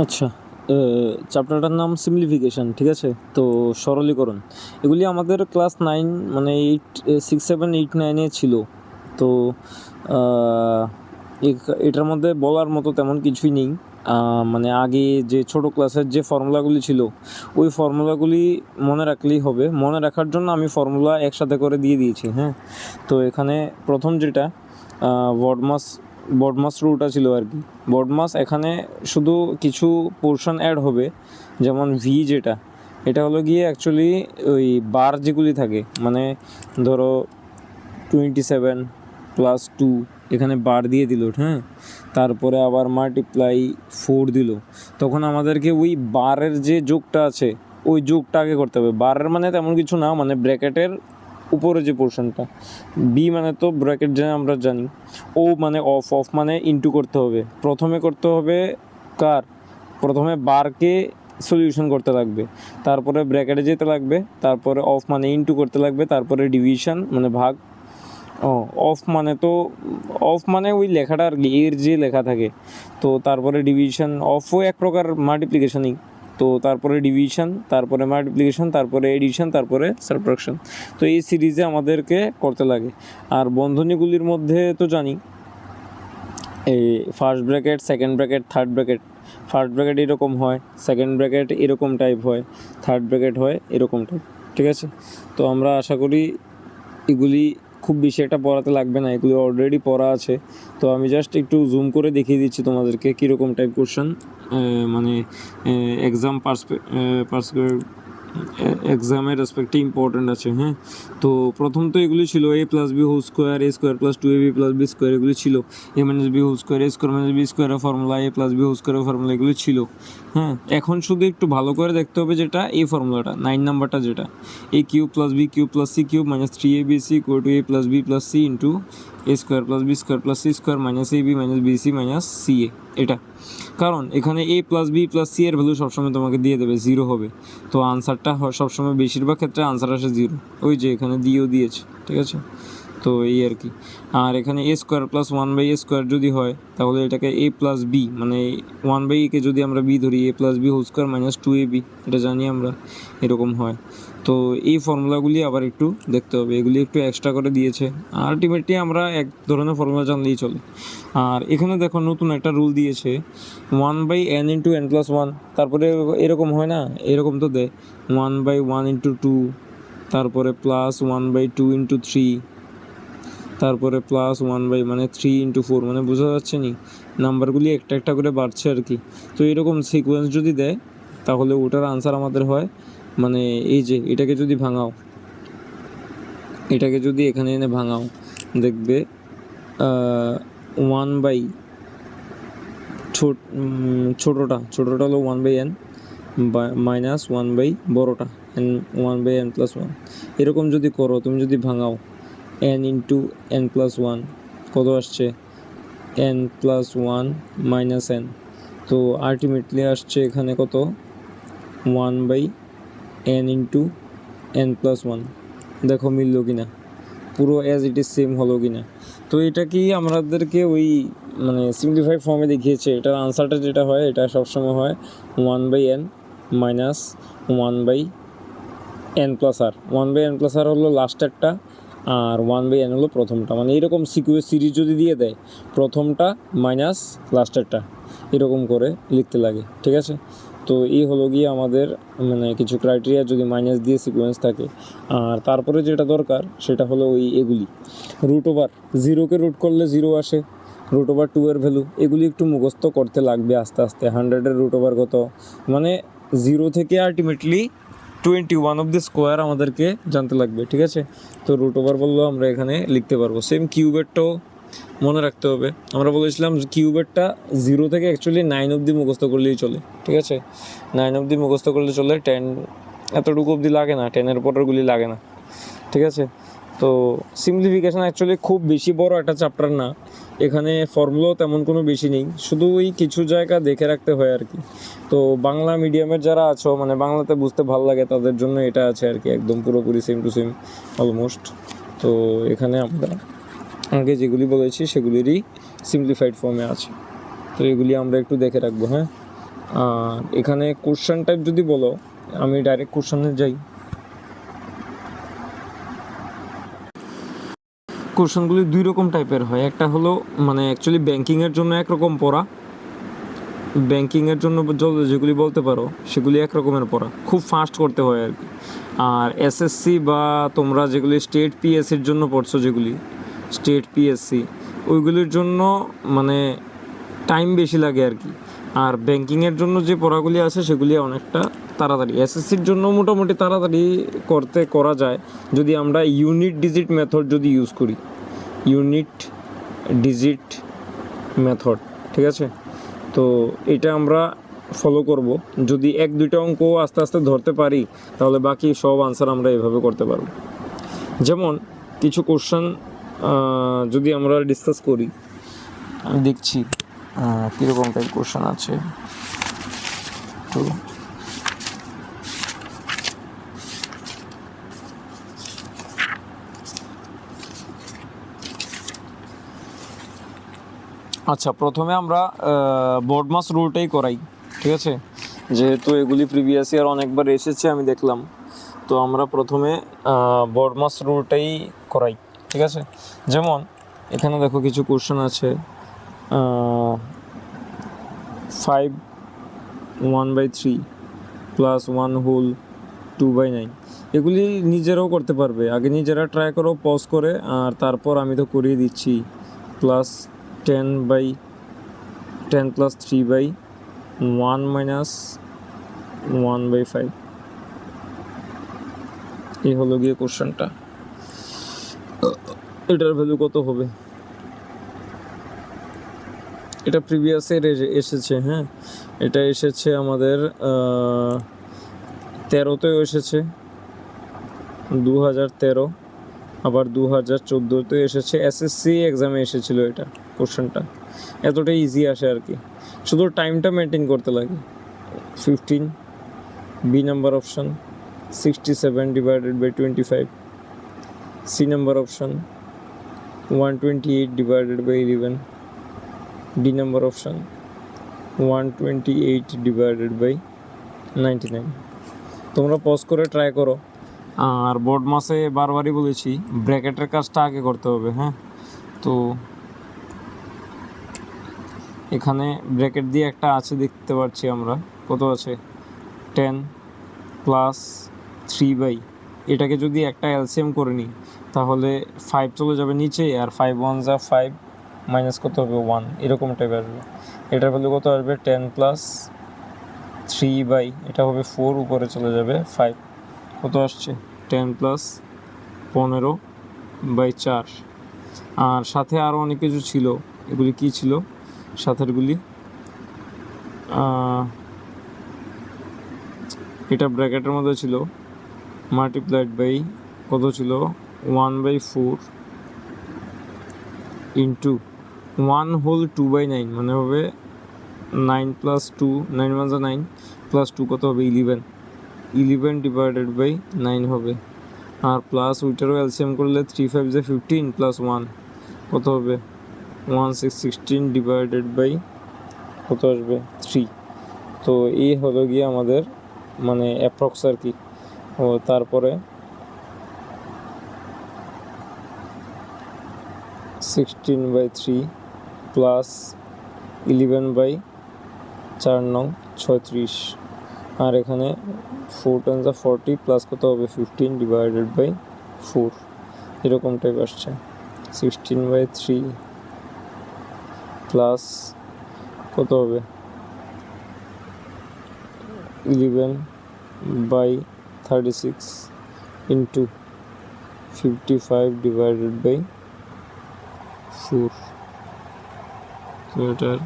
আচ্ছা, চ্যাপ্টারটার নাম সিম্পলিফিকেশন, ঠিক আছে? তো সরলীকরণ এগুলি আমাদের ক্লাস 9 মানে 8 6 7 8 9 ছিল। তো এটার মধ্যে বলার মতো তেমন কিছুই নেই। মানে আগে যে ছোট ক্লাসের যে ফর্মুলাগুলি ছিল ওই ফর্মুলাগুলি মনে রাখলেই হবে। মনে রাখার জন্য আমি ফর্মুলা একসাথে করে দিয়ে দিয়েছি। হ্যাঁ, তো এখানে প্রথম যেটা বডমাস রুটা ছিল আর কি। বডমাস এখানে শুধু কিছু পোর্শন অ্যাড হবে, যেমন ভি যেটা, এটা হলো গিয়ে অ্যাকচুয়ালি ওই বার যেগুলি থাকে, মানে ধরো 27 প্লাস 2 এখানে বার দিয়ে দিল, হ্যাঁ, তারপরে আবার মাল্টিপ্লাই 4 দিল, তখন আমাদেরকে ওই বারের যে যোগটা আছে ওই যোগটা আগে করতে হবে। বারের মানে তেমন কিছু না, মানে ব্র্যাকেটের উপরে যে পোর্শনটা, বি মানে তো ব্র্যাকেট যে আমরা জানি, ও মানে অফ, অফ মানে ইনটু করতে হবে। প্রথমে করতে হবে কার, প্রথমে বারকে সলিউশন করতে লাগবে, তারপরে ব্র্যাকেটে যেতে লাগবে, তারপরে অফ মানে ইনটু করতে লাগবে, তারপরে ডিভিশন মানে ভাগ। অফ মানে তো অফ মানে ওই লেখাটা আর কি, এর যে লেখা থাকে, তো তারপরে ডিভিশন, অফও এক প্রকার মাল্টিপ্লিকেশনই। তো তারপরে ডিভিশন, তারপরে মাল্টিপ্লিকেশন, তারপরে এডিশন, তারপরে সাবট্রাকশন। তো এই সিরিজে আমাদেরকে করতে লাগে। আর বন্ধনীগুলির মধ্যে তো জানি এই first bracket, second bracket, third bracket. First bracket এরকম হয়, সেকেন্ড ব্র্যাকেট এরকম টাইপ হয়, থার্ড ব্র্যাকেট হয় এরকম টাইপ, ঠিক আছে? তো আমরা আশা করি এগুলি খুব বেশি একটা পড়াতে লাগবে না, এগুলো অলরেডি পড়া আছে। তো আমি জাস্ট একটু জুম করে দেখিয়ে দিচ্ছি তোমাদেরকে কীরকম টাইপ কোশ্চেন, মানে এক্সাম এক্সামের রেসপেক্টে ইম্পর্ট্যান্ট আছে। হ্যাঁ, তো প্রথম তো এগুলি ছিল a plus b whole square, a square plus 2ab plus b square, এগুলি ছিল। A minus b whole square, a square minus b স্কোয়ারের formula, a plus b whole স্কোয়ারের ফর্মুলা, এগুলি ছিল। হ্যাঁ, এখন শুধু একটু ভালো করে দেখতে হবে যেটা এই ফর্মুলাটা 9 নাম্বারটা, যেটা a cube plus b cube plus c cube minus 3abc equal to a plus b plus c into a square plus b square plus c square minus a b minus bc minus c a. এটা কারণ এখানে a plus b plus c এর value সবসময় তোমাকে দিয়ে দেবে, 0 হবে। তো আনসারটা সবসময় বেশিরভাগ ক্ষেত্রে আনসার আসে 0, ওই যে এখানে দিয়েও দিয়েছে, ঠিক আছে? তো এই আর কি। আর এখানে এ স্কোয়ার প্লাস 1/a স্কোয়ার যদি হয়, তাহলে এটাকে এ প্লাস বি মানে 1/a-কে যদি আমরা বি ধরি, a plus b whole square minus 2ab, এটা জানি আমরা, এরকম হয়। তো এই ফর্মুলাগুলি আবার একটু দেখতে হবে, এগুলি একটু এক্সট্রা করে দিয়েছে। আলটিমেটলি আমরা এক ধরনের ফর্মুলা জানলেই চলে। আর এখানে দেখো নতুন একটা রুল দিয়েছে, 1/n ইন্টু n প্লাস 1, তারপরে এরকম হয় না, এরকম তো দেয় 1/1 ইন্টু 2, তারপরে প্লাস 1/2 ইন্টু 3, তারপরে প্লাস 1 মানে 3 ইন্টু 4, মানে বোঝা যাচ্ছে নি নাম্বারগুলি একটা একটা করে বাড়ছে আর কি। তো এরকম সিকোয়েন্স যদি দেয় তাহলে ওটার আনসার আমাদের হয়, মানে এই যে এটাকে যদি ভাঙাও, এটাকে যদি এখানে এনে ভাঙাও, দেখবে 1 ছোটোটা হলো 1/n minus 1 বড়োটা n, 1/n plus 1, এরকম যদি করো, তুমি যদি ভাঙাও n ইন্টু n প্লাস 1 কত আসছে, n প্লাস 1 মাইনাস n। তো আলটিমেটলি আসছে এখানে কত, 1/n ইন্টু n প্লাস 1। দেখো মিললো কিনা, পুরো অ্যাজ ইট ইজ সেম হলো কিনা। তো এটা কি আমাদেরকে ওই মানে সিম্পলিফাইড ফর্মে দেখিয়েছে। এটার আনসারটা যেটা হয়, এটা সবসময় হয় 1/n মাইনাস 1/n প্লাস আর। 1/n প্লাস আর হলো লাস্টেরটা, আর 1/n হলো প্রথমটা। মানে এরকম সিরিজ যদি দিয়ে দেয়, প্রথমটা মাইনাস লাস্টেরটা, এরকম করে লিখতে লাগে, ঠিক আছে? তো এই হলো গিয়ে আমাদের মানে কিছু ক্রাইটেরিয়া যদি মাইনাস দিয়ে সিকোয়েন্স থাকে। আর তারপরে যেটা দরকার সেটা হলো ওই এগুলি রুট ওভার 0কে রুট করলে 0 আসে, রুট ওভার 2 এর ভ্যালু, এগুলি একটু মুখস্থ করতে লাগবে আস্তে আস্তে। 100-এর রুট ওভার কত, মানে 0 থেকে আলটিমেটলি 21 অফ দ্য স্কোয়ার আমাদেরকে জানতে লাগবে, ঠিক আছে? তো রুট ওভার বললেও আমরা এখানে লিখতে পারবো। সেম কিউবেরটাও মনে রাখতে হবে। আমরা বলেছিলাম কিউবেরটা 0 থেকে অ্যাকচুয়ালি 9 অবধি মুখস্থ করলেই চলে, ঠিক আছে? 9 অবধি মুখস্থ করলে চলে, 10 এতটুকু অবধি লাগে না, 10-এর পরেরগুলি লাগে না, ঠিক আছে? তো সিম্পলিফিকেশান অ্যাকচুয়ালি খুব বেশি বড় একটা চ্যাপ্টার না, এখানে ফর্মুলাও তেমন কোনো বেশি নেই, শুধু ওই কিছু জায়গা দেখে রাখতে হয় আর কি। তো বাংলা মিডিয়ামের যারা আছো, মানে বাংলাতে বুঝতে ভালো লাগে, তাদের জন্য এটা আছে আর কি, একদম পুরোপুরি সেম টু সেম অলমোস্ট। তো এখানে আমরা আগে যেগুলি বলেছি সেগুলিরই সিম্পলিফাইড ফর্মে আছে, তো এগুলি আমরা একটু দেখে রাখবো। হ্যাঁ, এখানে কোশ্চেন টাইপ যদি বলো, আমি ডাইরেক্ট কোশ্চেনে যাই। কোশ্চেনগুলি দুই রকম টাইপের হয়। একটা হলো মানে অ্যাকচুয়ালি ব্যাংকিংয়ের জন্য একরকম পড়া, ব্যাংকিংয়ের জন্য যেগুলি বলতে পারো সেগুলি এক রকমের পড়া, খুব ফাস্ট করতে হয় আর কি। আর এসএসসি বা তোমরা যেগুলি স্টেট পিএসসির জন্য পড়ছো, যেগুলি স্টেট পিএসসি, ওইগুলির জন্য মানে টাইম বেশি লাগে আর কি। আর ব্যাংকিংয়ের জন্য যে পড়াগুলি আছে সেগুলি অনেকটা তাড়াতাড়ি। এসএসসির জন্য মোটামুটি তাড়াতাড়ি করা যায় যদি আমরা ইউনিট ডিজিট মেথড যদি ইউজ করি, ইউনিট ডিজিট মেথড, ঠিক আছে? তো এটা আমরা ফলো করব। যদি 1-2টা অঙ্ক আস্তে আস্তে ধরতে পারি তাহলে বাকি সব আনসার আমরা এভাবে করতে পারব। যেমন কিছু কোশ্চেন যদি আমরা ডিসকাস করি, আমি দেখছি কীরকম টাইপ কোশ্চেন আছে। তো আচ্ছা, প্রথমে আমরা বোর্ড-মাস রুলটাই করাই, ঠিক আছে? যেহেতু এগুলি প্রিভিয়াস ইয়ার অনেকবার এসেছে আমি দেখলাম, তো আমরা প্রথমে বোর্ড-মাস রুলটাই করাই, ঠিক আছে? যেমন এখানে দেখো কিছু কোশ্চেন আছে, 5 1/3 প্লাস 1 হোল 2/9, এগুলি নিজেরাও করতে পারবে। আগে নিজেরা ট্রাই করো পজ করে, আর তারপর আমি তো করিয়ে দিচ্ছি। প্লাস 10 প্লাস 3/1 মাইনাস 1/5, এই হলো গিয়ে কোশ্চেনটা। এটার ভ্যালু কত হবে? এটা প্রিভিয়াস ইয়ার এসেছে, হ্যাঁ, এটা এসেছে আমাদের 13তেও এসেছে, 2013, আবার 2014তেও এসেছে। এসএসসি এক্সামে এসেছিলো এটা কোশ্চেনটা। এতটাই ইজি আসে আর কি, শুধু টাইমটা মেনটেন করতে লাগে। 15, B number option 67/25, C number option 128/11, D number option 128/99। তোমরা পজ করে ট্রাই করো। আর বোর্ড মাসে বারবারই বলেছি ব্র্যাকেটের কাজটা আগে করতে হবে, হ্যাঁ। তো এখানে ব্র্যাকেট দিয়ে একটা আছে দেখতে পাচ্ছি আমরা, কত আছে? 10 প্লাস 3/, এটাকে যদি একটা এলসিএম করে নিই তাহলে 5 চলে যাবে নিচে, আর 5 1 যা 5 মাইনাস কত হবে? 1, এরকম টাইপ আসবে। এটার ভ্যালু কত আসবে? 10 প্লাস 3/, এটা হবে 4, উপরে চলে যাবে 5, কত আসছে? 10 প্লাস 15/4। আর সাথে আরও অনেক কিছু ছিল, এগুলি কি ছিল সাথেরগুলি? এটা ব্র্যাকেটের মধ্যে ছিল, মাল্টিপ্লাইড বাই কত ছিল? 1/4 ইন্টু 1 হোল 2/9, মানে হবে 9 প্লাস 2, 9 1 যা 9 প্লাস 2 কত হবে? 11/9 হবে। আর প্লাস ওইটারও এলসিএম করলে 3 5 যা 15 প্লাস 1 কত হবে? 16 কত আসবে? 3। তো এই হলো গিয়ে আমাদের মানে অ্যাপ্রক্স আর কি। ও তারপরে 16/3 প্লাস 11/4 নং 36, আর এখানে 4 10 যা 40 প্লাস কত হবে? 15/4, এরকম টাইপ আসছে। 16/3 প্লাস কত হবে? 11/36 ইন্টু 55/4, তো এটার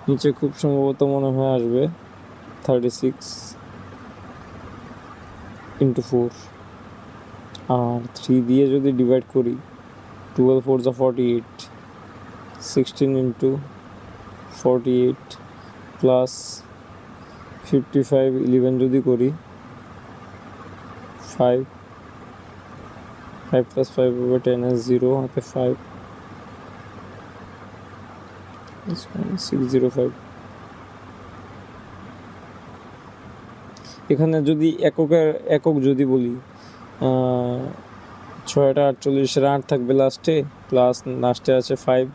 নিচে খুব সম্ভবত মনে হয় আসবে 36/4, আর 3 দিয়ে যদি ডিভাইড করি 12 4 যা 48, 16/48 প্লাস 55 11 যদি করি 5 5 plus 5 over 10 is 0 হাতে 5 605। এখানে যদি একক যদি বলি 6টা 48-এর 8 থাকবে লাস্টে, প্লাস লাস্টে আছে 5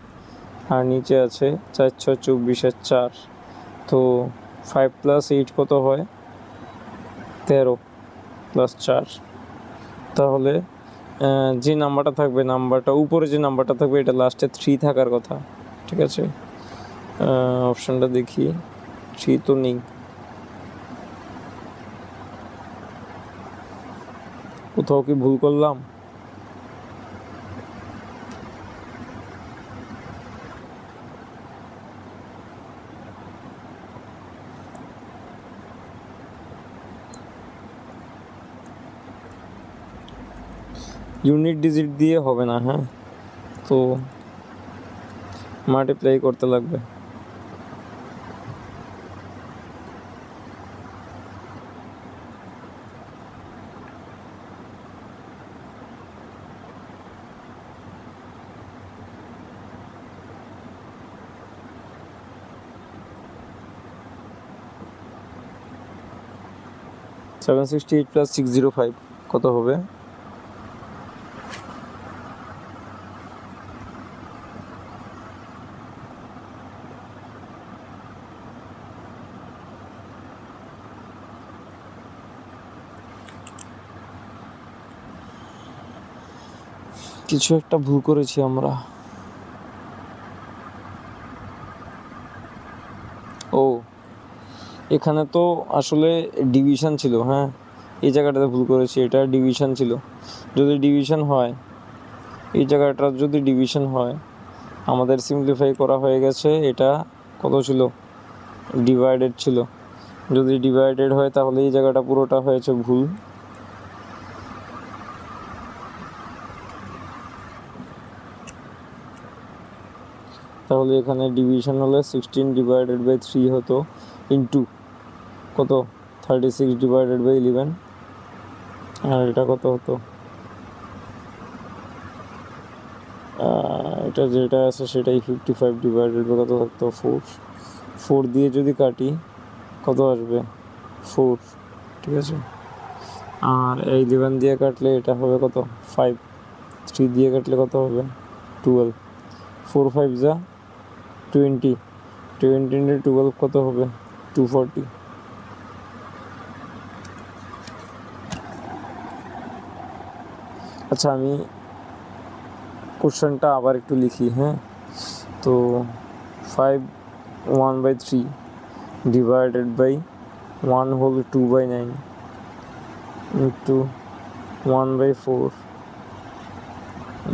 আর নিচে আছে 4 6 24-এর 4। তো 5 প্লাস 8 কত হয়? 13 প্লাস 4। তাহলে যে নাম্বারটা থাকবে, নাম্বারটা উপরে যে নাম্বারটা থাকবে এটা লাস্টে 3 থাকার কথা। ঠিক আছে, অপশানটা দেখি, 3 তো নেই। কোথাও কি ভুল করলাম? ইউনিট ডিজিট দিয়ে হবে না, হ্যাঁ, তো মাল্টিপ্লাই করতে লাগবে। $768 + 605 কত হবে? কিছু একটা ভুল করেছি আমরা। ও, এখানে তো আসলে ডিভিশন ছিল, হ্যাঁ, এই জায়গাটাতে ভুল করেছি, এটা ডিভিশন ছিল। যদি ডিভিশন হয়, এই জায়গাটা যদি ডিভিশন হয়, আমাদের সিম্পলিফাই করা হয়ে গেছে। এটা কত ছিল? ডিভাইডেড ছিল। যদি ডিভাইডেড হয় তাহলে এই জায়গাটা পুরোটা হয়েছে ভুল। তাহলে এখানে ডিভিশন হলে 16/3 হতো, ইন্টু কত? 36/11। আর এটা কত হতো? এটা যেটা আছে সেটাই 55/কত থাকতো? 4 দিয়ে যদি কাটি কত আসবে? 4। ঠিক আছে, আর 11 দিয়ে কাটলে এটা হবে কত? 5। 3 দিয়ে কাটলে কত হবে? 12। 4 5 যা 20। 20 into 12 কত হবে? 240। আচ্ছা, আমি কোশ্চেনটা আবার একটু লিখি, হ্যাঁ। তো 5 1/3 divided by 1 whole 2/9 into 1/4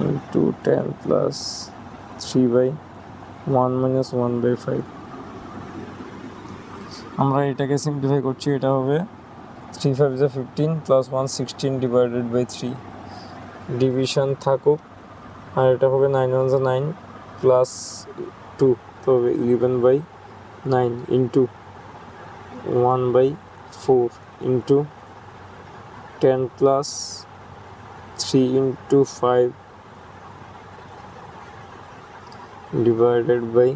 into 10 plus 3/1 minus 1/5। আমরা এটাকে সিম্পলিফাই করছি, এটা হবে 3 5 = 15 প্লাস 1 16/3। ডিভিশন থাকুক, আর এটা হবে 9 1 = 9 প্লাস 2, তো হবে 11/9 into 1/4 into 10 plus 3 into 5 divided by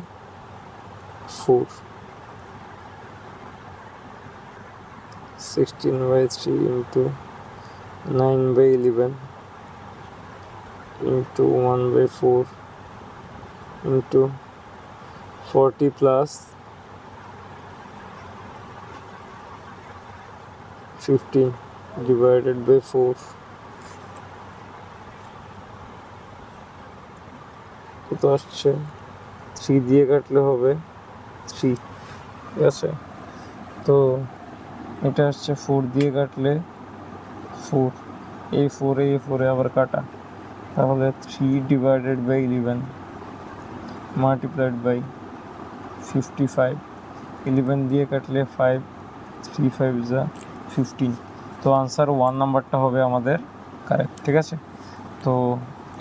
4। 16/3 into 9/11 into 1/4 into 40 plus 15 divided by 4 কত আসছে? 3 দিয়ে কাটলে হবে 3। ঠিক আছে, তো এটা আসছে 4 দিয়ে কাটলে 4, এই 4 আবার কাটা, তাহলে 3/11 মাল্টিপ্লাইড বাই 55। 11 দিয়ে কাটলে 5, 3 5 = 15। তো আনসার 1 নাম্বারটা হবে আমাদের কারেক্ট। ঠিক আছে, তো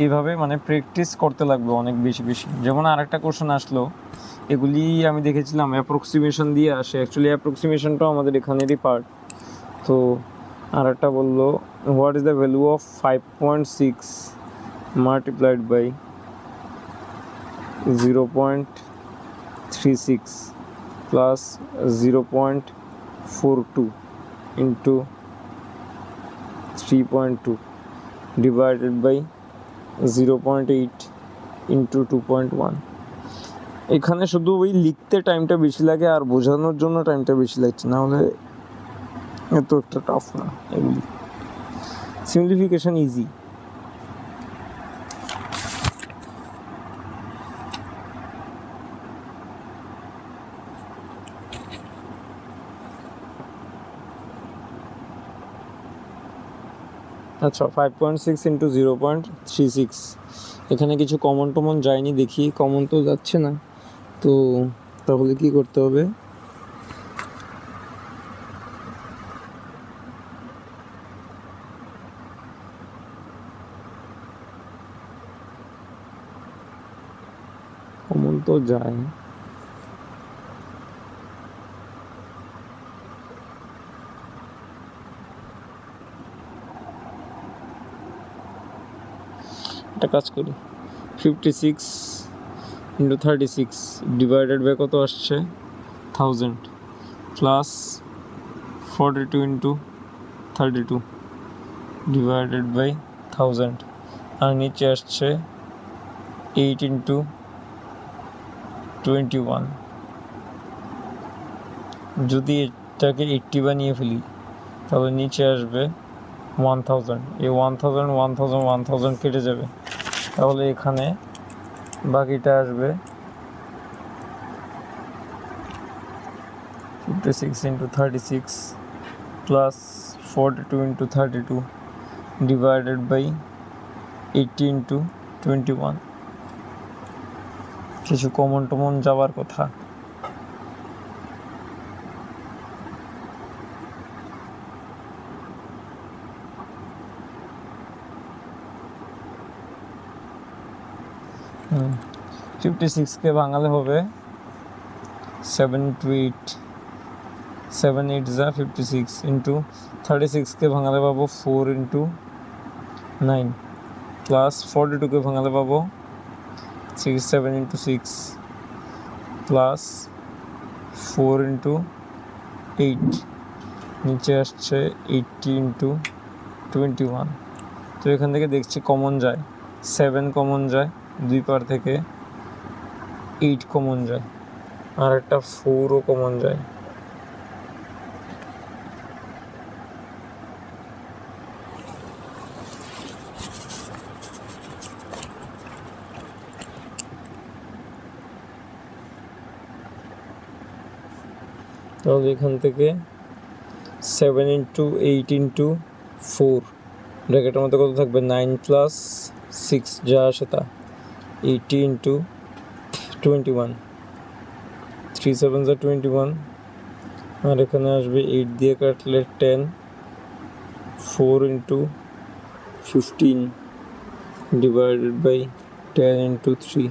এইভাবে মানে প্র্যাকটিস করতে লাগবে অনেক বেশি বেশি। যেমন আরেকটা কোশ্চেন আসলো, এগুলি আমি দেখেছিলাম অ্যাপ্রক্সিমেশন দিয়ে আসে। অ্যাকচুয়ালি অ্যাপ্রক্সিমেশনটাও আমাদের এখানেরই পার্ট। তো আর একটা বললো what is the value of 5.6 multiplied by 0.36 plus 0.42 into 3.2 divided by 0.8 into 2.1। এখানে শুধু ওই লিখতে টাইমটা বেশি লাগে আর বোঝানোর জন্য টাইমটা বেশি লাগছে, না হলে এত একটা টাফ না এগুলি। Simplification easy. আচ্ছা 5.6 ইন্টু 0.36, এখানে কিছু কমন টমন যায়নি, দেখি কমন তো যাচ্ছে না, তো তাহলে কি করতে হবে? কমন তো যায়, একটা কাজ করি, 56 ইন্টু 36 ডিভাইডেড বাই কত আসছে 1000 প্লাস 42 ইন্টু 32 ডিভাইডেড বাই 1000, আর নিচে আসছে 8 ইন্টু 21। যদি এটাকে 80 বানিয়ে ফেলি তাহলে নিচে আসবে 1000, এই 1000 1000 1000 কেটে যাবে, তাহলে এখানে বাকিটা আসবে 56 into 36 plus 42 into 32 divided by 80 into 21। কিছু কমন টমন যাওয়ার কথা। হুম 56কে ভাঙালে হবে 7 ইন্টু 8, 7 8 যা 56 ইন্টু 36কে ভাঙালে পাবো 4 ইন্টু 9 প্লাস 42কে ভাঙালে পাবো 7 ইন্টু 6 প্লাস 4 ইন্টু 8, নিচে আসছে 80 ইন্টু 21। তো এখান থেকে দেখছি কমন যায়, 7 কমন যায়, 2 পার থেকে 8 কমন যায়, আর একটা 4ও কমন যায়। তাহলে এখান থেকে 7 ইন্টু 8 ইন্টু 4 ব্র্যাকেটের মধ্যে কত থাকবে 9 প্লাস 6 যা আসে তা 80 ইন্টু 21, 3 7 যা 21, আর এখানে আসবে 8 দিয়ে কাটলে 10, 4 ইন্টু 15 ডিভাইডেড বাই 10 ইন্টু 3,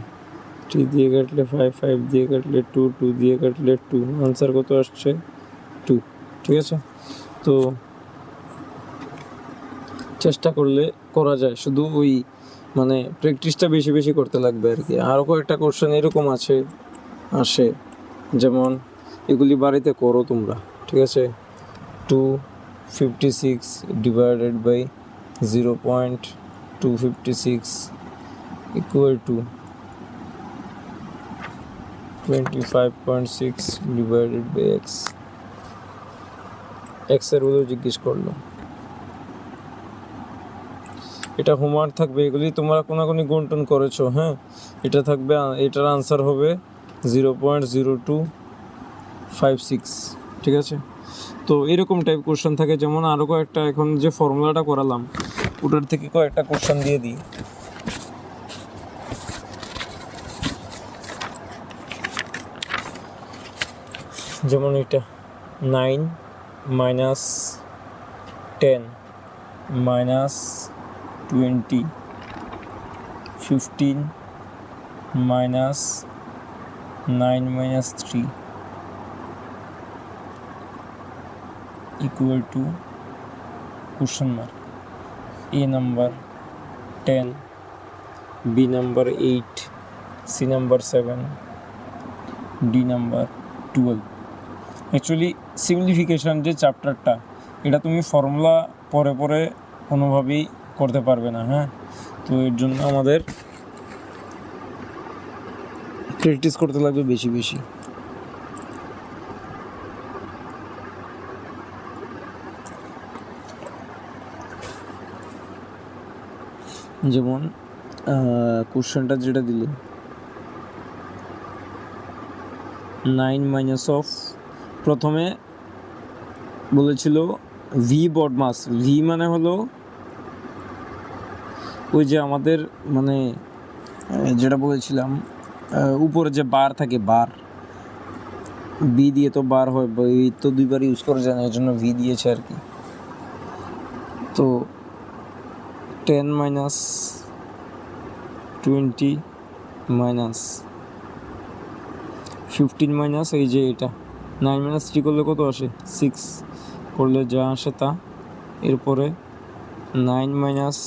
3 দিয়ে কাটলে 5, 5 দিয়ে কাটলে 2, 2 দিয়ে কাটলে 2, আনসার কত আসছে 2। ঠিক আছে, তো চেষ্টা করলে করা যায়, শুধু ওই মানে প্র্যাকটিসটা বেশি বেশি করতে লাগবে আর কি। আরও কয়েকটা কোশ্চেন এরকম আসে, যেমন এগুলি বাড়িতে করো তোমরা, ঠিক আছে। 256 divided by 0.256 equal to 25.6 divided by x এর বলেও জিজ্ঞেস করলো। এটা হোমওয়ার্ক থাকবে, এগুলি তোমরা কোনাকুনি গুণটুন করেছো, হ্যাঁ। এটা থাকবে, এটার আনসার হবে 0.0256, ঠিক আছে। তো এরকম টাইপ কোশ্চেন থাকে, যেমন আরও কয়েকটা এখন যে ফর্মুলাটা করালাম ওটার থেকে কয়েকটা কোশ্চেন দিয়ে দিই। যেমন এটা 9 minus 10 minus 20, 15 minus 9 minus 3 equal to question mark. A number 10, B number 8, C number 7, D number 12. Actually simplification যে চ্যাপ্টারটা, এটা তুমি ফর্মুলা পরে পরে কোনোভাবেই করতে পারবে না। হ্যাঁ, তো এর জন্য আমাদের প্র্যাকটিস করতে লাগবে বেশি বেশি। যেমন কোশ্চেনটা যেটা দিলে 9 মাইনাস অফ, প্রথমে বলেছিল ভি বডমাস। ভি মানে হলো ওই যে আমাদের মানে যেটা বলেছিলাম উপরে যে বার থাকে, বার, বি দিয়ে তো বার হয়, বি তো দুইবার ইউজ করা যায় না, এর জন্য ভি দিয়েছে আর কি। তো 10 মাইনাস 20 মাইনাস 15 মাইনাস এই যে এটা 9 মাইনাস 3 করলে কত আসে? 6 করলে যা আসে তা। এরপরে 9 মাইনাস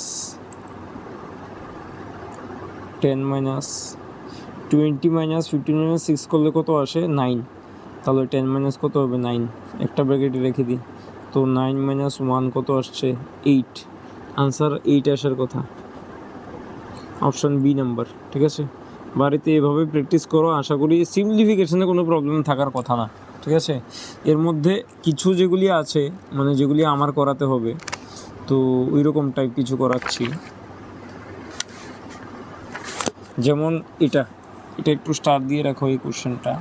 10 মাইনাস 20 মাইনাস 15 মাইনাস 6 করলে কত আসে? 9। তাহলে 10 মাইনাস কত হবে? 9। একটা ব্র্যাকেটে রেখে দিই। তো 9 মাইনাস 1 কত আসছে? 8। আনসার 8 আসার কথা, অপশান বি নাম্বার। ঠিক আছে, বাড়িতে এভাবে প্র্যাকটিস করো, আশা করি সিম্পলিফিকেশানে কোনো প্রবলেম থাকার কথা না। ঠিক আছে, এর মধ্যে কিছু যেগুলি আছে মানে যেগুলি আমার করাতে হবে, তো ওই রকম টাইপ কিছু করাচ্ছি। যেমন এটা একটু স্টার দিয়ে রাখো এই কোশ্চেনটা।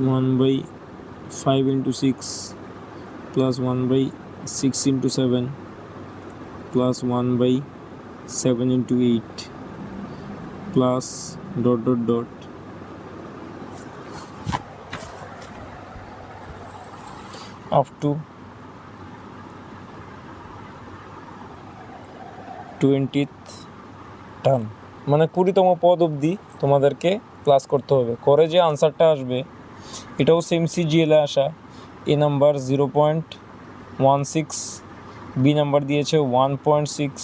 One by 5 into 6 plus 1 by 6 into 7 plus 1 by 7 into 8 plus dot dot dot up to 20th term, মানে 20তম পদ অবধি তোমাদেরকে ক্লাস করতে হবে। করে যে আনসারটা আসবে এটাও সেম সিজিএলে আসা। এ নাম্বার 0.16, বি নাম্বার দিয়েছে 1.6,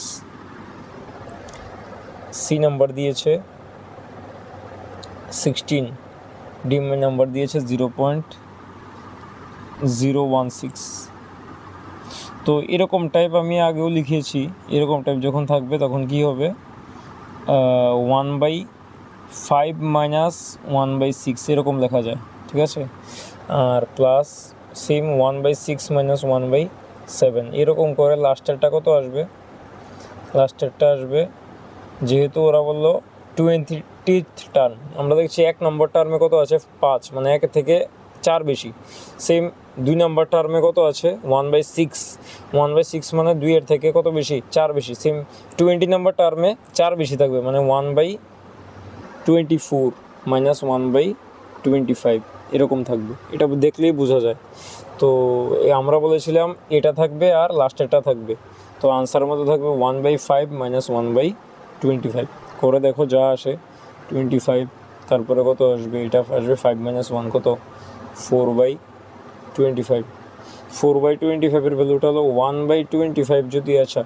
সি নাম্বার দিয়েছে 16, ডি নাম্বার দিয়েছে 0.016। তো এরকম টাইপ আমি আগেও লিখেছি। এরকম টাইপ যখন থাকবে তখন কি হবে? 1/5 মাইনাস 1/6 এরকম লেখা যায়। ঠিক আছে, আর প্লাস সেম 1/6 মাইনাস 1/7 এরকম করে লাস্টেরটা কত আসবে? লাস্টেরটা আসবে, যেহেতু ওরা বললো 20th টার্ম, আমরা দেখছি 1 নম্বর টার্মে কত আছে? 5, মানে 1 থেকে 4 বেশি। সেম 2 নম্বর টার্মে কত আছে? 1/6। 1/6 মানে 2-এর থেকে কত বেশি? 4 বেশি। সেম 20 নম্বর টার্মে 4 বেশি থাকবে, মানে 1/24 মাইনাস 1/25 এরকম থাকবে। এটা দেখলেই বোঝা যায়। তো আমরা বলেছিলাম এটা থাকবে আর লাস্টেরটা থাকবে। তো আনসারের মধ্যে থাকবে 1/5 মাইনাস 1/25। করে দেখো যা আসে 25। তারপরে কত আসবে? এটা আসবে 5 মাইনাস 1 কত? 4/25। 4/25 ভ্যালুটা হলো 1/25 যদি, আচ্ছা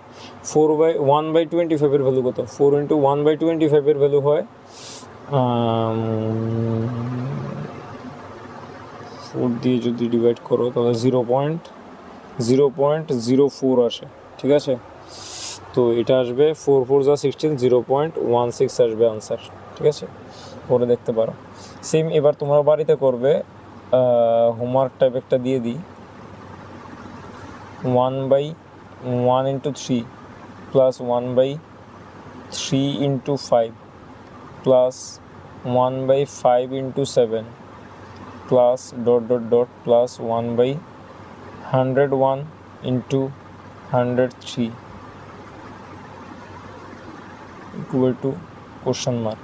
1/25 ভ্যালু কত? 4 ইন্টু 1/25 ভ্যালু হয় 4 দিয়ে যদি ডিভাইড করো তাহলে 0.04 আসে। ঠিক আছে, তো এটা আসবে 4 4 যা 16, 0.16 আসবে আনসার। ঠিক আছে, করে দেখতে পারো। সেম এবার তোমরা বাড়িতে করবে। হোমওয়ার্ক টাইপ একটা দিয়ে দিই। 1/1 into 3 plus 1/3 into 5 plus 1/5 into 7 plus dot dot dot plus 1/101 into 103 equal to question mark।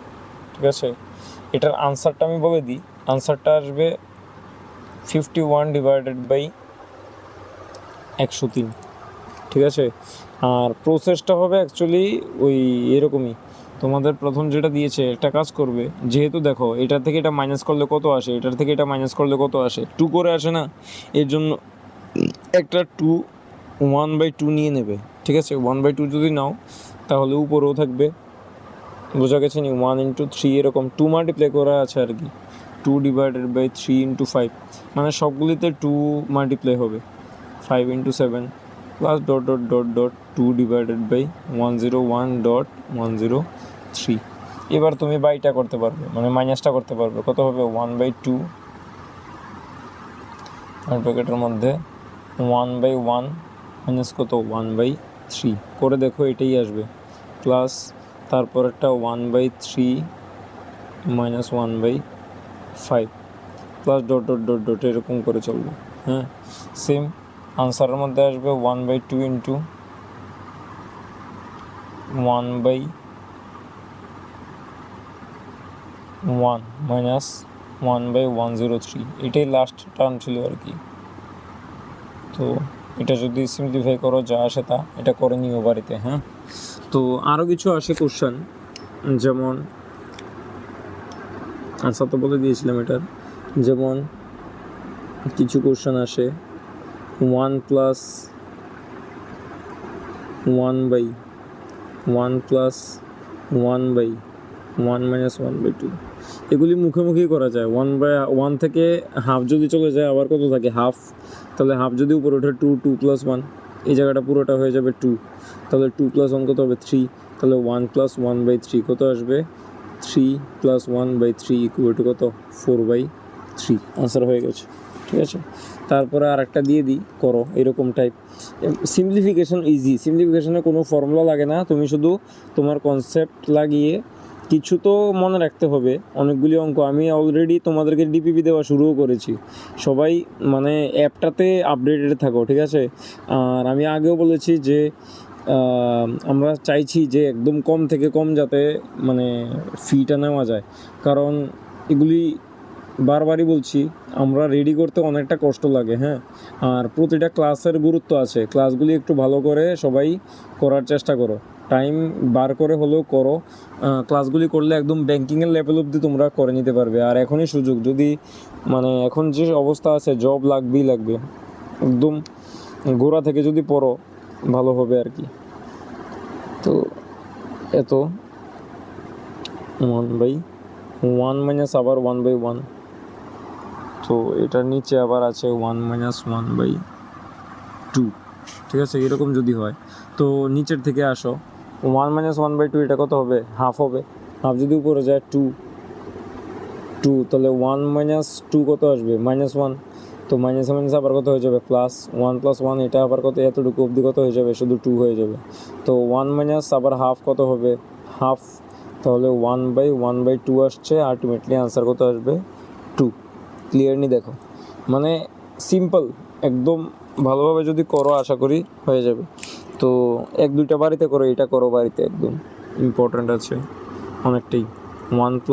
ঠিক আছে, এটার আনসারটা আমি বলে দিই। আনসারটা আসবে 51 ডিভাইডেড বাই 103। ঠিক আছে, আর প্রসেসটা হবে অ্যাকচুয়ালি ওই এরকমই। তোমাদের প্রথম যেটা দিয়েছে একটা কাজ করবে, যেহেতু দেখো এটার থেকে এটা মাইনাস করলে কত আসে, এটার থেকে এটা মাইনাস করলে কত আসে, 2 করে আসে না, এর জন্য একটা 2 1/2 নিয়ে নেবে। ঠিক আছে, 1/2 যদি নাও তাহলে উপরেও থাকবে, বোঝা গেছে নি, 1 × 3 এরকম 2 মাল্টিপ্লাই করা আছে আর কি, 2/3 × 5, মানে সবগুলিতে 2 মাল্টিপ্লাই হবে, 5 × 7 plus dot dot dot dot 2/101.103। এবার তুমি বাইটা করতে পারবে, মানে মাইনাসটা করতে পারবে, কত হবে 1/2 আর ব্র্যাকেটের মধ্যে 1/1 মাইনাস কত 1/3 করে দেখো এটাই আসবে, প্লাস তারপর একটা 1/3 minus 1/5 plus dot dot dot dot এরকম করে চলবে। হ্যাঁ, সেম আনসারের মধ্যে আসবে 1/2 ইন্টু 1/1 মাইনাস 1/103, এটাই লাস্ট টার্ম ছিল আর কি। তো এটা যদি সিম্পলিফাই করো যা আসে তা, এটা করে নিও বাড়িতে। হ্যাঁ, তো আরও কিছু আসে কোশ্চেন, যেমন আনসার তো বলে দিয়েছিলাম এটার, যেমন কিছু কোশ্চেন আসে 1 + 1/1 + 1/1 - 1/2, এগুলি মুখোমুখি করা যায়। 1/1 থেকে হাফ যদি চলে যায় আবার কত থাকে হাফ, তাহলে হাফ যদি উপরে ওঠে 2, 2 + 1, এই জায়গাটা পুরোটা হয়ে যাবে 2, তাহলে 2 + 1 কত হবে 3, তাহলে 1 + 1/3 কত আসবে 3 + 1/3 = কত 4/3, আনসার হয়ে গেছে। ঠিক আছে, তারপরে আর একটা দিয়ে দিই, করো এরকম টাইপ। সিম্পলিফিকেশন ইজি, সিম্পলিফিকেশনে কোনো ফর্মুলা লাগে না, তুমি শুধু তোমার কনসেপ্ট লাগিয়ে কিছু তো মনে রাখতে হবে। অনেকগুলি অঙ্ক আমি অলরেডি তোমাদেরকে ডিপিপি দেওয়া শুরুও করেছি, সবাই মানে অ্যাপটাতে আপডেটেড থাকো। ঠিক আছে, আর আমি আগেও বলেছি যে আমরা চাইছি যে একদম কম থেকে কম যাতে মানে ফিটা নেওয়া যায়, কারণ এগুলি বারবারই বলছি আমরা রেডি করতে অনেকটা কষ্ট লাগে। হ্যাঁ, আর প্রতিটা ক্লাসের গুরুত্ব আছে, ক্লাসগুলি একটু ভালো করে সবাই করার চেষ্টা করো, টাইম বার করে হলেও করো। ক্লাসগুলি করলে একদম ব্যাঙ্কিংয়ের লেভেল অবধি তোমরা করে নিতে পারবে। আর এখনই সুযোগ, যদি মানে এখন যে অবস্থা আছে জব লাগবেই লাগবে, একদম গোড়া থেকে যদি পড়ো ভালো হবে আর কি। তো এত 1/1 মাইনাস আবার 1/1, তো এটার নিচে আবার আছে 1 - 1/2। ঠিক আছে, এরকম যদি হয় তো নিচের থেকে আসো, 1 - 1/2 এটা কত হবে হাফ হবে, হাফ যদি উপরে যায় 2, তাহলে 1 - 2 কত আসবে -1, তো মাইনাস মাইনাস আবার কত হয়ে যাবে প্লাস, 1 + 1 এটা আবার কত এতটুকু অবধি কত হয়ে যাবে শুধু 2 হয়ে যাবে। তো 1 মাইনাস আবার হাফ কত হবে হাফ, তাহলে 1/1/2 আসছে, আলটিমেটলি আনসার কত আসবে 2। ক্লিয়ারলি দেখো, মানে সিম্পল একদম, ভালোভাবে যদি করো আশা করি হয়ে যাবে। তো 1-2টা বাড়িতে করো, এটা করো বাড়িতে, একদম ইম্পর্ট্যান্ট আছে অনেকটাই। 1 +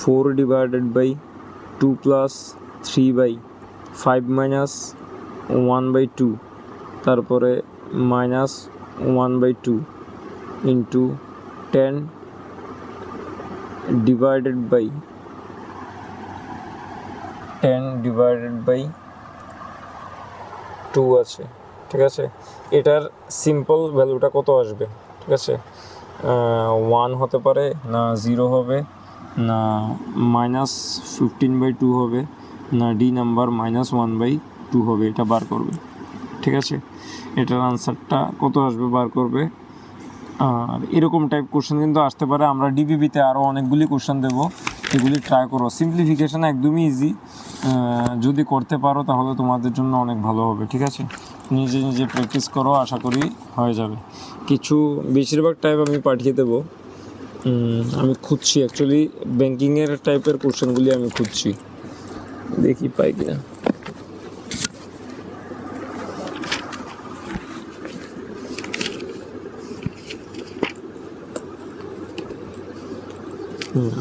4 / 2 + 3/5 - 1/2, তারপরে -1/2 ইন্টু 10 / 2 আছে। ঠিক আছে, এটার সিম্পল ভ্যালুটা কত আসবে? ঠিক আছে, 1 হতে পারে না, 0 হবে না, -15/2 হবে না, ডি নাম্বার -1/2 হবে, এটা বার করবে। ঠিক আছে, এটার আনসারটা কত আসবে বার করবে। আর এরকম টাইপ কোশ্চেন কিন্তু আসতে পারে, আমরা ডিবিবিতে আরও অনেকগুলি কোশ্চেন দেবো, এগুলি ট্রাই করো। সিম্পলিফিকেশান একদমই ইজি, যদি করতে পারো তাহলে তোমাদের জন্য অনেক ভালো হবে। ঠিক আছে, নিজে নিজে প্র্যাকটিস করো, আশা করি হয়ে যাবে। কিছু বেশিরভাগ টাইপ আমি পাঠিয়ে দেবো, আমি খুঁজছি অ্যাকচুয়ালি ব্যাঙ্কিংয়ের টাইপের কোশ্চেনগুলি আমি খুঁজছি, দেখি পাই কিনা।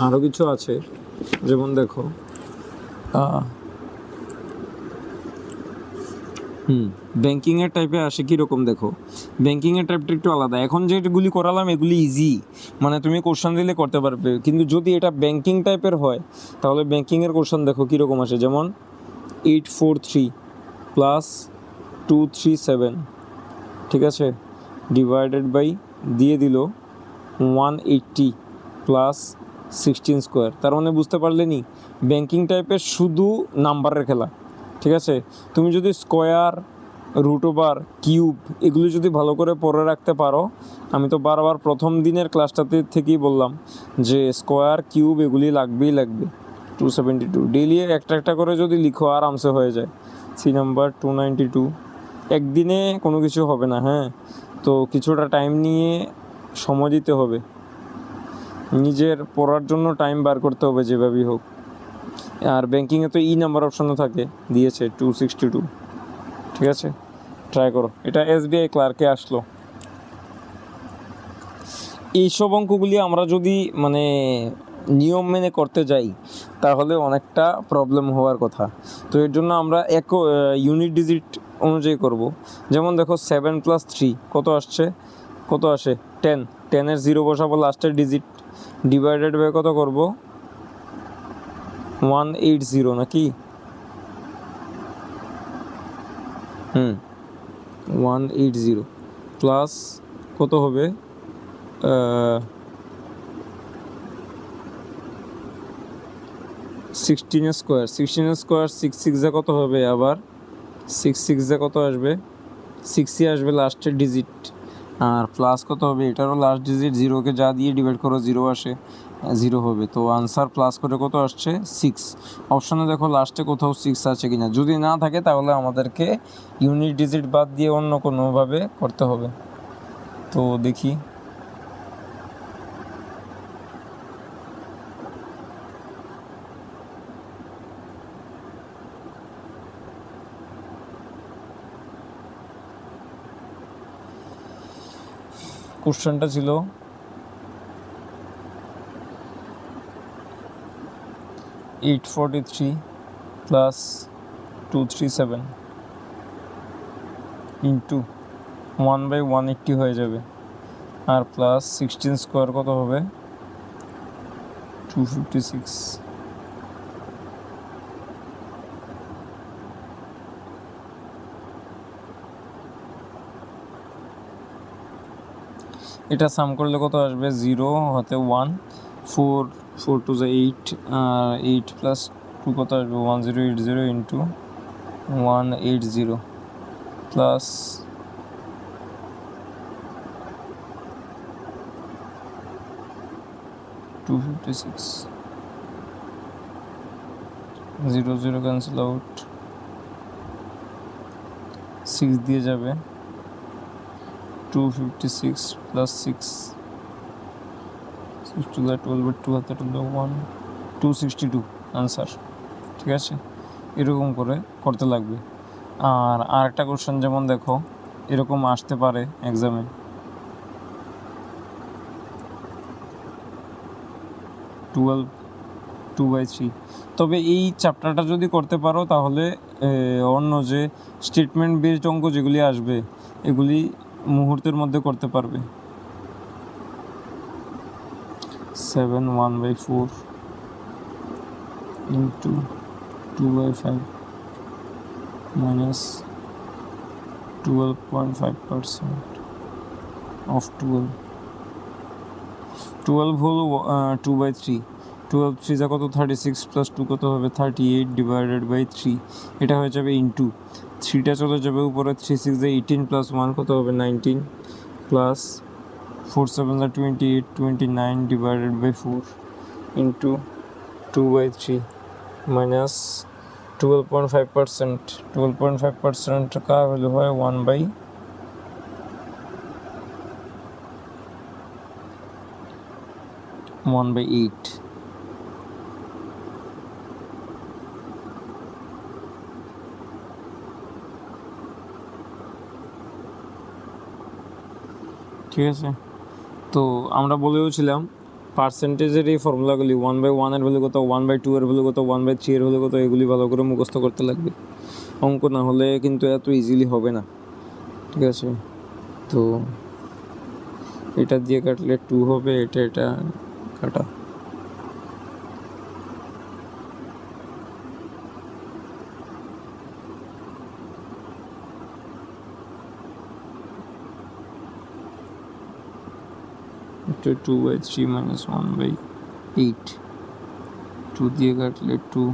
আরও কিছু আছে, যেমন দেখো ব্যাংকিংয়ের টাইপে আসে কীরকম দেখো, ব্যাংকিংয়ের টাইপটা একটু আলাদা। এখন যেগুলি করালাম এগুলি ইজি, মানে তুমি কোশ্চেন দিলে করতে পারবে। কিন্তু যদি এটা ব্যাংকিং টাইপের হয় তাহলে ব্যাংকিংয়ের কোশ্চেন দেখো কীরকম আসে, যেমন 843 প্লাস 237, ঠিক আছে, ডিভাইডেড বাই দিয়ে দিল 180 প্লাস 16 স্কোয়ার। তার মানে বুঝতে পারলে নি ব্যাংকিং টাইপের শুধু নাম্বারের খেলা, ঠিক আছে। তুমি যদি স্কোয়ার, রুট ওভার, কিউব এগুলো যদি ভালো করে পড়ে রাখতে পারো, আমি তো বারবার প্রথম দিনের ক্লাসটাতে থেকেই বললাম যে স্কোয়ার, কিউব এগুলি লাগবেই লাগবে। 272 ডেইলি একটা একটা করে যদি লিখো আরামসে হয়ে যায়। C number 292। একদিনে কোনো কিছু হবে না, হ্যাঁ, তো কিছুটা টাইম নিয়ে সময় দিতে হবে, নিজের পড়ার জন্য টাইম বার করতে হবে যেভাবেই হোক। আর ব্যাংকিংয়ে তো নাম্বার অপশনও থাকে, দিয়েছে 262, ঠিক আছে, ট্রাই করো। এটা SBI ক্লার্কে আসলো। এইসব অঙ্কগুলি আমরা যদি মানে নিয়ম মেনে করতে যাই তাহলে অনেকটা প্রবলেম হওয়ার কথা। তো এর জন্য আমরা ইউনিট ডিজিট অনুযায়ী করব। যেমন দেখো 7 + 3 কত আসছে, কত আসে 10, 10-এর 0 বসাবো লাস্টের ডিজিট, ডিভাইডেড বাই কত করব 180 নাকি, 180 প্লাস কত হবে 16 স্কোয়ার, 16 স্কোয়ার 6 6 কত হবে, আবার 6 6 কত আসবে, 6ই আসবে লাস্টের ডিজিট, আর প্লাস কত হবে এটারও লাস্ট ডিজিট, 0কে যা দিয়ে ডিভাইড করো 0 আসে, 0 হবে। তো আনসার প্লাস করে কত আসছে 6। অপশানে দেখো লাস্টে কোথাও 6 আছে কিনা, যদি না থাকে তাহলে আমাদেরকে ইউনিট ডিজিট বাদ দিয়ে অন্য কোনোভাবে করতে হবে। তো দেখি, কোশ্চেনটা ছিল 843 প্লাস 237 ইন্টু 1/180 হয়ে যাবে, আর প্লাস 16 স্কোয়ার কত হবে 256। এটা সাম করলে কত আসবে, 0 হাতে 1, 4 4 2 8, 8 প্লাস 2 কত আসবে 1080 ইন্টু 180 প্লাস 256, 0 0 ক্যান্সেল আউট, 6 দিয়ে যাবে 256 প্লাস 6 6 টু 12, 2 হাতে 1, 262 আনসার, ঠিক আছে। এরকম করে করতে লাগবে। আর আরেকটা কোশ্চেন যেমন দেখো এরকম আসতে পারে এক্সামে, 12 2/3। তবে এই চ্যাপ্টারটা যদি করতে পারো তাহলে অন্য যে স্টেটমেন্ট বেসড অঙ্ক যেগুলি আসবে এগুলি মুহূর্তের মধ্যে করতে পারবে। 7 1/4 ইন্টু 2/5 মাইনাস 12.5% অফ 12 হলো 2/3, 12 3 যা কত 36 প্লাস 2 কত হবে 38 ডিভাইডেড বাই 3, এটা হয়ে যাবে ইন্টু 3টা চলে যাবে উপরে, 3 6 18 প্লাস 1 কত হবে 19 plus 4 7 28 29 divided by 4 into 2/3 minus 12.5%, 12.5% का वैल्यू है 1/8। ঠিক আছে, তো আমরা বলেওছিলাম পার্সেন্টেজের এই ফর্মুলাগুলি 1/1 এর ভ্যালু কত, 1/2 এর ভ্যালু কত, 1/3 এর ভ্যালু কত, এগুলি ভালো করে মুখস্থ করতে লাগবে। অঙ্ক না হলে কিন্তু এত ইজিলি হবে না, ঠিক আছে? তো এটা দিয়ে কাটলে 2 হবে, এটা কাটা। এটা 2/3 minus 1/8, 2 দিয়ে কাটলে 2।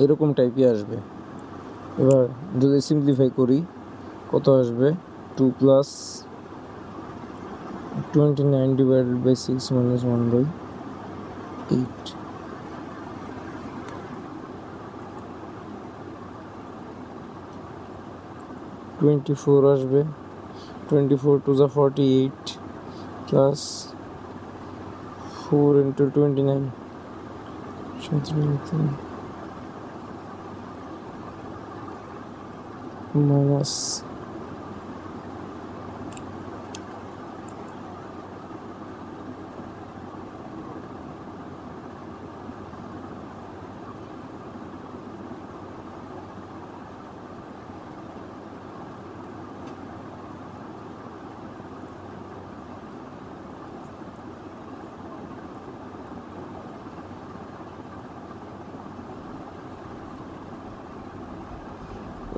এরকম টাইপই আসবে। এবার যদি সিম্পলিফাই করি কত আসবে, 2 + 29 divided by 6 minus 1/8, 24 আসবে। 24 to the 48 plus 4 into 29 minus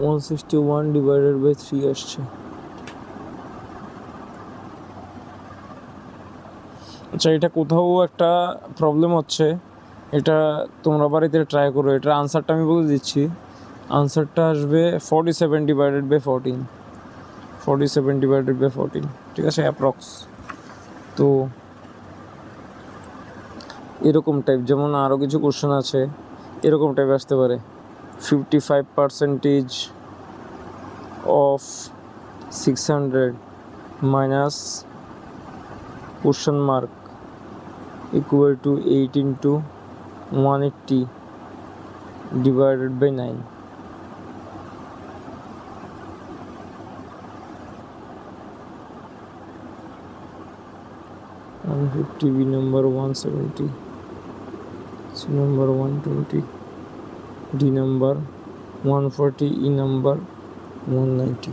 (161 divided by 3 আসছে। আচ্ছা, এটা কোথাও একটা প্রবলেম হচ্ছে, এটা তোমরা বাড়িতে ট্রাই করো। এটার আনসারটা আমি বলে দিচ্ছি। আনসারটা আসবে 47 divided by 14, 47 divided by 14, ঠিক আছে, অ্যাপ্রক্স। তো এরকম টাইপ, যেমন আরও কিছু কোশ্চেন আছে এরকম টাইপ আসতে পারে। 55% of 600 minus question mark equal to 8 into 180 divided by 9. (150) B number 170, C number 120, D number 140, E number 190.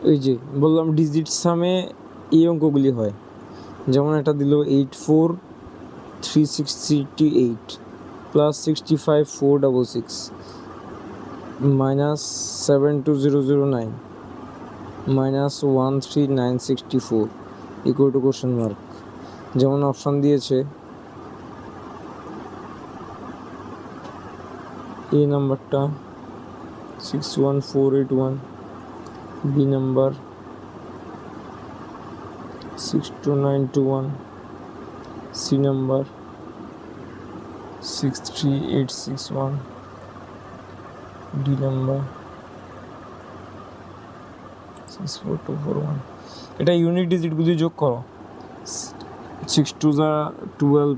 ওই যে বললাম ডিজিট সামে এই অঙ্কগুলি হয়। যেমন এটা দিল 84,368 plus 65,466 minus 72,009 minus 13,964 equal to question mark. যেমন অপশান দিয়েছে এ নাম্বারটা 61481, B number 62921, C number 63861, D number 64241। এটা ইউনিক ডিজিটগুলি যোগ করো। 6 2 যা 12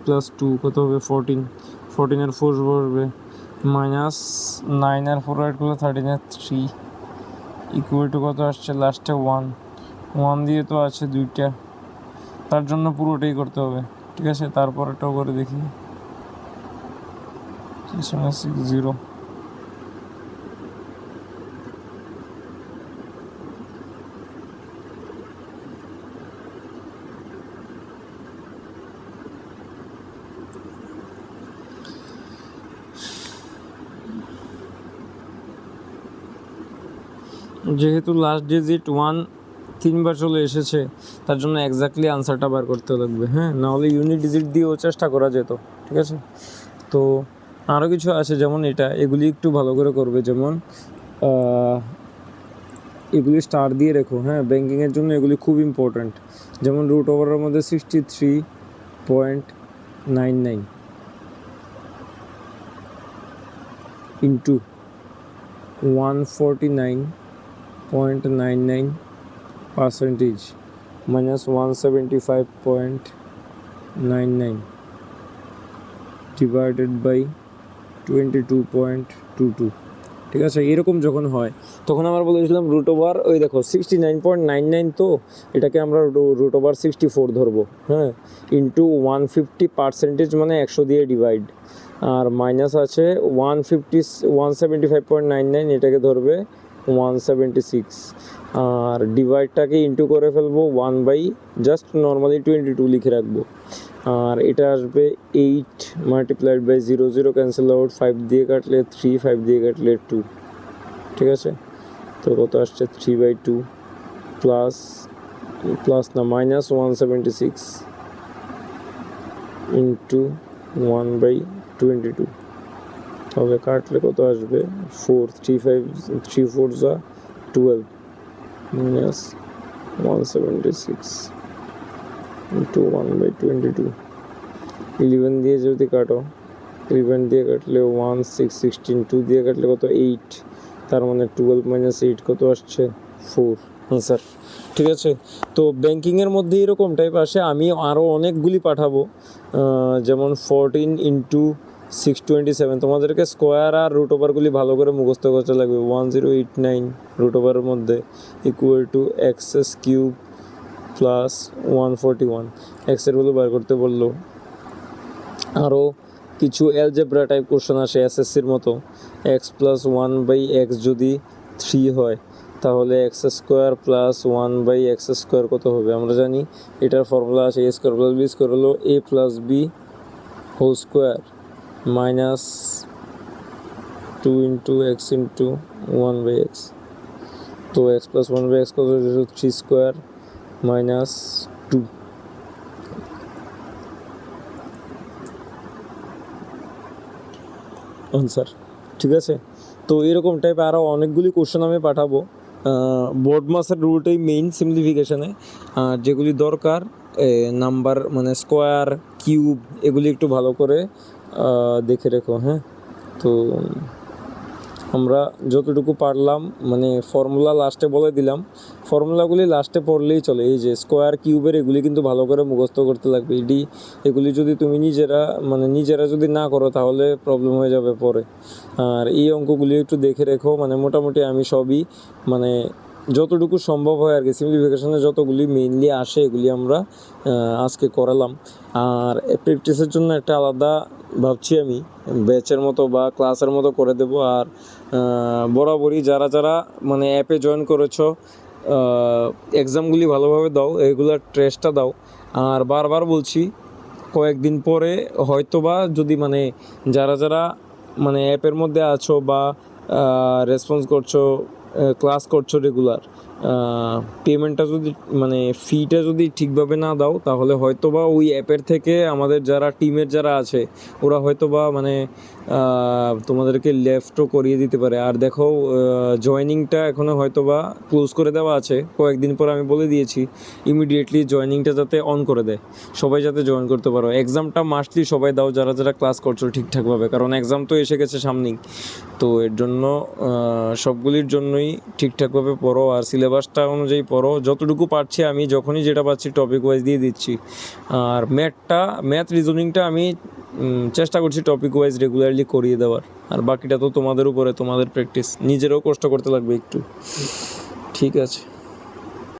প্লাস 2 কত হবে 14, 14 এর 4 বসবে, মাইনাস 9 আর 4 অ্যাড করলে 13 এর 3 ইকুয়াল টু কত আসছে লাস্টে 1 দিয়ে তো আছে দুইটা, তার জন্য পুরোটাই করতে হবে, ঠিক আছে। তারপর এটাও করে দেখি 60, যেহেতু লাস্ট ডিজিট 1 3বার চলে এসেছে, তার জন্য এক্স্যাক্টলি আনসারটা বার করতে লাগবে। হ্যাঁ, নাহলে ইউনিট ডিজিট দিয়েও চেষ্টা করা যেত। ঠিক আছে, তো আরও কিছু আছে যেমন এগুলি একটু ভালো করে করবে। যেমন এগুলি স্টার দিয়ে রেখো। হ্যাঁ, ব্যাঙ্কিংয়ের জন্য এগুলি খুব ইম্পর্ট্যান্ট। যেমন রুট ওভারের মধ্যে 63.99 ইন্টু 149.99% মাইনাস 175.99 ডিভাইডেড বাই 22.22। ঠিক আছে, এরকম যখন হয় তখন আমরা বলেছিলাম রুট ওভার, ওই দেখো 69.99, তো এটাকে আমরা রুট ওভার 64 ধরবো। হ্যাঁ, ইন্টু 150% মানে 100 দিয়ে ডিভাইড, আর মাইনাস আছে 175.99, এটাকে ধরবে 176, আর ডিভাইডটাকে ইন্টু করে ফেলবো 1 বাই জাস্ট নর্মালি 22 লিখে রাখবো। আর এটা আসবে 8 মাল্টিপ্লাইড বাই 0 0 ক্যান্সেল আউট, 5 দিয়ে কাটলে 3, 5 দিয়ে কাটলে 2। ঠিক আছে, তো কত আসছে 3/2 প্লাস না মাইনাস 176 ইন্টু 1/22। তবে কাটলে কত আসবে 4, 3 4 যা 12 মাইনাস 176 ইন্টু 1/22। 11 দিয়ে যদি কাটো, 11 দিয়ে কাটলে 1 6 16, 2 দিয়ে কাটলে কত 8, তার মানে 12 মাইনাস 8 কত আসছে 4 আনসার। ঠিক আছে, তো ব্যাঙ্কিংয়ের মধ্যে এরকম টাইপ আসে। আমি আরও অনেকগুলি পাঠাবো, যেমন 14 ইন্টু 627। তোমাদেরকে স্কোয়ার আর রুট ওভারগুলি ভালো করে মুখস্থ করতে লাগবে। 1089 রুট ওভারের মধ্যে equal to x cube plus 141। এক্সের ভ্যালু বার করতে বললো। আরও কিছু অ্যালজেব্রা টাইপ কোশ্চেন আসে এসএসসির মতো। এক্স প্লাস 1/x যদি 3 হয়, তাহলে এক্স স্কোয়ার প্লাস 1/x² কত হবে? আমরা জানি এটার ফর্মুলা আছে a square plus b square হলো a plus b whole square minus 2 into x into 1/x। তো এক্স প্লাস 1/x কত, 3 স্কোয়ার মাইনাস 2। আনসার। ঠিক আছে, তো এরকম টাইপ আরও অনেকগুলি কোশ্চেন আমি পাঠাবো বোর্ড মাসের রুলটাই মেইন সিম্পলিফিকেশানে। আর যেগুলি দরকার নাম্বার মানে স্কোয়ার কিউব এগুলি একটু ভালো করে দেখে রেখো। হ্যাঁ, তো আমরা যতটুকু পারলাম মানে ফর্মুলা লাস্টে বলে দিলাম, ফর্মুলাগুলি লাস্টে পড়লেই চলে। এই যে স্কোয়ার কিউবের এগুলি কিন্তু ভালো করে মুখস্থ করতে লাগবে। এগুলি যদি তুমি নিজেরা যদি না করো তাহলে প্রবলেম হয়ে যাবে পরে। আর এই অঙ্কগুলি একটু দেখে রেখো, মানে মোটামুটি আমি সবই মানে যতটুকু সম্ভব হয় আর কি সিম্পলিফিকেশনে যতগুলি মেইনলি আসে এগুলি আমরা আজকে করালাম। আর প্র্যাকটিসের জন্য একটা আলাদা ভাবছি আমি ব্যাচের মতো বা ক্লাসের মতো করে দেব। আর বরাবরই যারা মানে অ্যাপে জয়েন করেছো এক্সামগুলি ভালোভাবে দাও, রেগুলার টেস্টটা দাও। আর বারবার বলছি কয়েকদিন পরে হয়তোবা যদি মানে যারা মানে অ্যাপের মধ্যে আছো বা রেসপন্স করছো, ক্লাস করছো রেগুলার, পেমেন্টটা যদি মানে ফিটা যদি ঠিকভাবে না দাও তাহলে হয়তোবা ওই অ্যাপের থেকে আমাদের যারা টিমের যারা আছে ওরা হয়তোবা মানে তোমাদেরকে লেফটও করিয়ে দিতে পারে। আর দেখো জয়েনিংটা এখনও হয়তোবা ক্লোজ করে দেওয়া আছে, কয়েকদিন পর আমি বলে দিয়েছি ইমিডিয়েটলি জয়েনিংটা যাতে অন করে দেয়, সবাই যাতে জয়েন করতে পারো। এক্সামটা মাস্টলি সবাই দাও যারা ক্লাস করছো ঠিকঠাকভাবে, কারণ এক্সাম তো এসে গেছে সামনেই। তো এর জন্য সবগুলির জন্যই ঠিকঠাকভাবে পড়ো আর সিলেবাসটা অনুযায়ী পড়ো। যতটুকু পারছি আমি যখনই যেটা পাচ্ছি টপিক ওয়াইজ দিয়ে দিচ্ছি। আর ম্যাথ রিজনিংটা আমি চেষ্টা করছি টপিক ওয়াইজ রেগুলারলি করিয়ে দেওয়ার। আর বাকিটা তো তোমাদের উপরে, তোমাদের প্র্যাকটিস, নিজেরও কষ্ট করতে লাগবে একটু। ঠিক আছে।